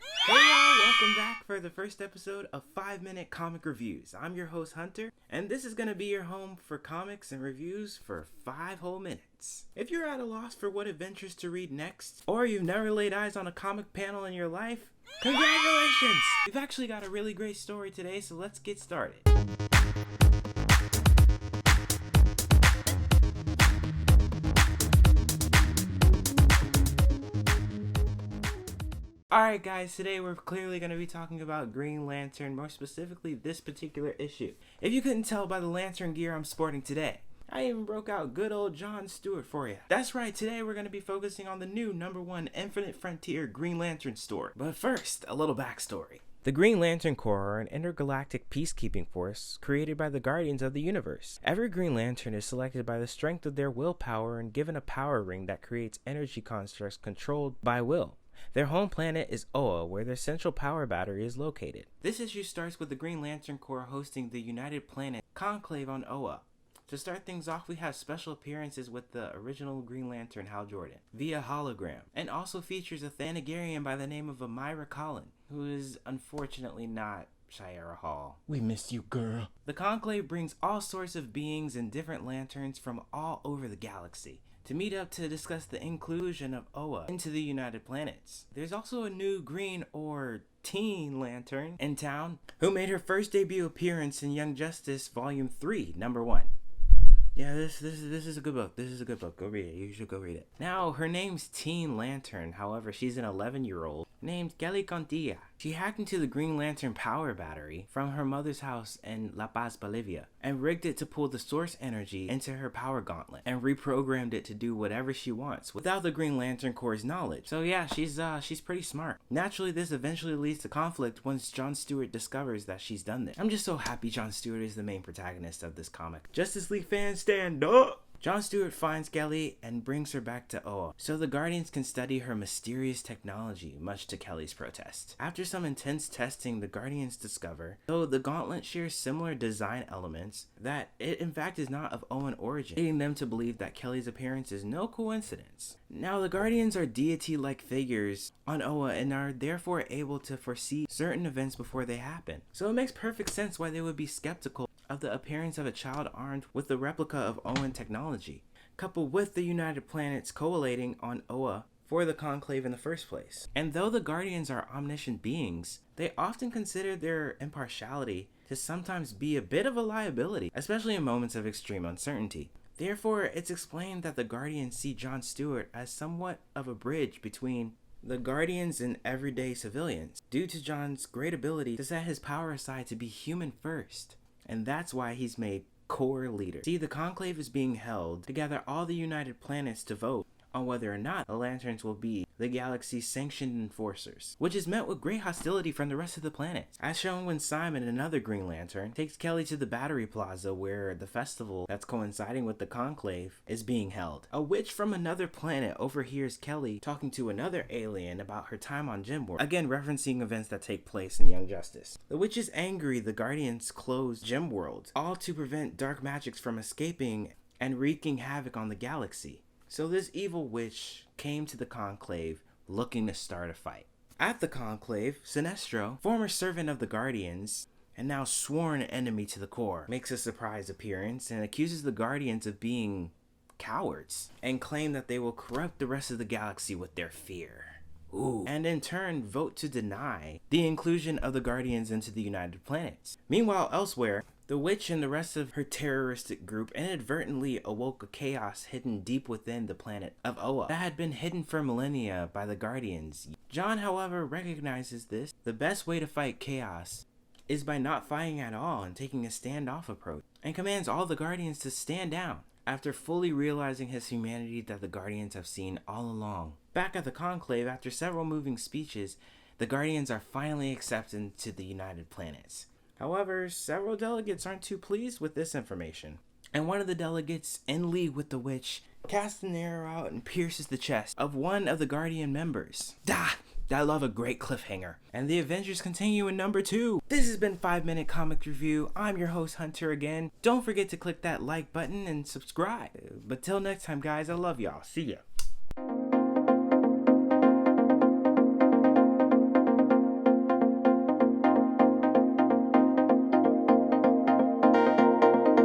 Hey y'all, welcome back for the first episode of 5-Minute Comic Reviews. I'm your host Hunter, and this is going to be your home for comics and reviews for 5 whole minutes. If you're at a loss for what adventures to read next, or you've never laid eyes on a comic panel in your life, congratulations! We've actually got a really great story today, so let's get started. Alright guys, today we're clearly going to be talking about Green Lantern, more specifically this particular issue. If you couldn't tell by the lantern gear I'm sporting today, I even broke out good old John Stewart for you. That's right, today we're going to be focusing on the new #1 Infinite Frontier Green Lantern store. But first, a little backstory. The Green Lantern Corps are an intergalactic peacekeeping force created by the Guardians of the Universe. Every Green Lantern is selected by the strength of their willpower and given a power ring that creates energy constructs controlled by will. Their home planet is Oa, where their central power battery is located. This issue starts with the Green Lantern Corps hosting the United Planet Conclave on Oa. To start things off, we have special appearances with the original Green Lantern Hal Jordan via hologram, and also features a Thanagarian by the name of Amira Collin, who is unfortunately not Shira Hall. We missed you, girl. The Conclave brings all sorts of beings and different lanterns from all over the galaxy to meet up to discuss the inclusion of Oa into the United Planets. There's also a new Green or Teen Lantern in town who made her first debut appearance in Young Justice Volume 3, #1. Yeah, this is a good book. This is a good book. Go read it. You should go read it. Now, her name's Teen Lantern. However, she's an 11-year-old named Kelly Contilla. She hacked into the Green Lantern power battery from her mother's house in La Paz, Bolivia, and rigged it to pull the source energy into her power gauntlet, and reprogrammed it to do whatever she wants without the Green Lantern Corps' knowledge. So yeah, she's pretty smart. Naturally, this eventually leads to conflict once John Stewart discovers that she's done this. I'm just so happy John Stewart is the main protagonist of this comic. Justice League fans, stand up! John Stewart finds Kelly and brings her back to Oa, so the Guardians can study her mysterious technology, much to Kelly's protest. After some intense testing, the Guardians discover, though the gauntlet shares similar design elements, that it in fact is not of Oan origin, leading them to believe that Kelly's appearance is no coincidence. Now, the Guardians are deity-like figures on Oa and are therefore able to foresee certain events before they happen, so it makes perfect sense why they would be skeptical of the appearance of a child armed with the replica of Oan technology, coupled with the United Planets collating on Oa for the Conclave in the first place. And though the Guardians are omniscient beings, they often consider their impartiality to sometimes be a bit of a liability, especially in moments of extreme uncertainty. Therefore, it's explained that the Guardians see John Stewart as somewhat of a bridge between the Guardians and everyday civilians, due to John's great ability to set his power aside to be human first. And that's why he's made core leader. See, the Conclave is being held to gather all the United Planets to vote on whether or not the Lanterns will be the galaxy's sanctioned enforcers, which is met with great hostility from the rest of the planets, as shown when Simon, another Green Lantern, takes Kelly to the Battery Plaza where the festival that's coinciding with the Conclave is being held. A witch from another planet overhears Kelly talking to another alien about her time on Gemworld, again referencing events that take place in Young Justice. The witch is angry the Guardians closed Gemworld, all to prevent dark magics from escaping and wreaking havoc on the galaxy. So this evil witch came to the Conclave looking to start a fight. At the Conclave, Sinestro, former servant of the Guardians, and now sworn enemy to the Corps, makes a surprise appearance and accuses the Guardians of being cowards, and claim that they will corrupt the rest of the galaxy with their fear. Ooh. And in turn vote to deny the inclusion of the Guardians into the United Planets. Meanwhile, elsewhere, the witch and the rest of her terroristic group inadvertently awoke a chaos hidden deep within the planet of Oa that had been hidden for millennia by the Guardians. John, however, recognizes this. The best way to fight chaos is by not fighting at all and taking a standoff approach, and commands all the Guardians to stand down after fully realizing his humanity that the Guardians have seen all along. Back at the Conclave, after several moving speeches, the Guardians are finally accepted to the United Planets. However, several delegates aren't too pleased with this information, and one of the delegates, in league with the witch, casts an arrow out and pierces the chest of one of the Guardian members. I love a great cliffhanger. And the Avengers continue in #2. This has been 5-Minute Comic Review. I'm your host, Hunter, again. Don't forget to click that like button and subscribe. But till next time, guys, I love y'all. See ya.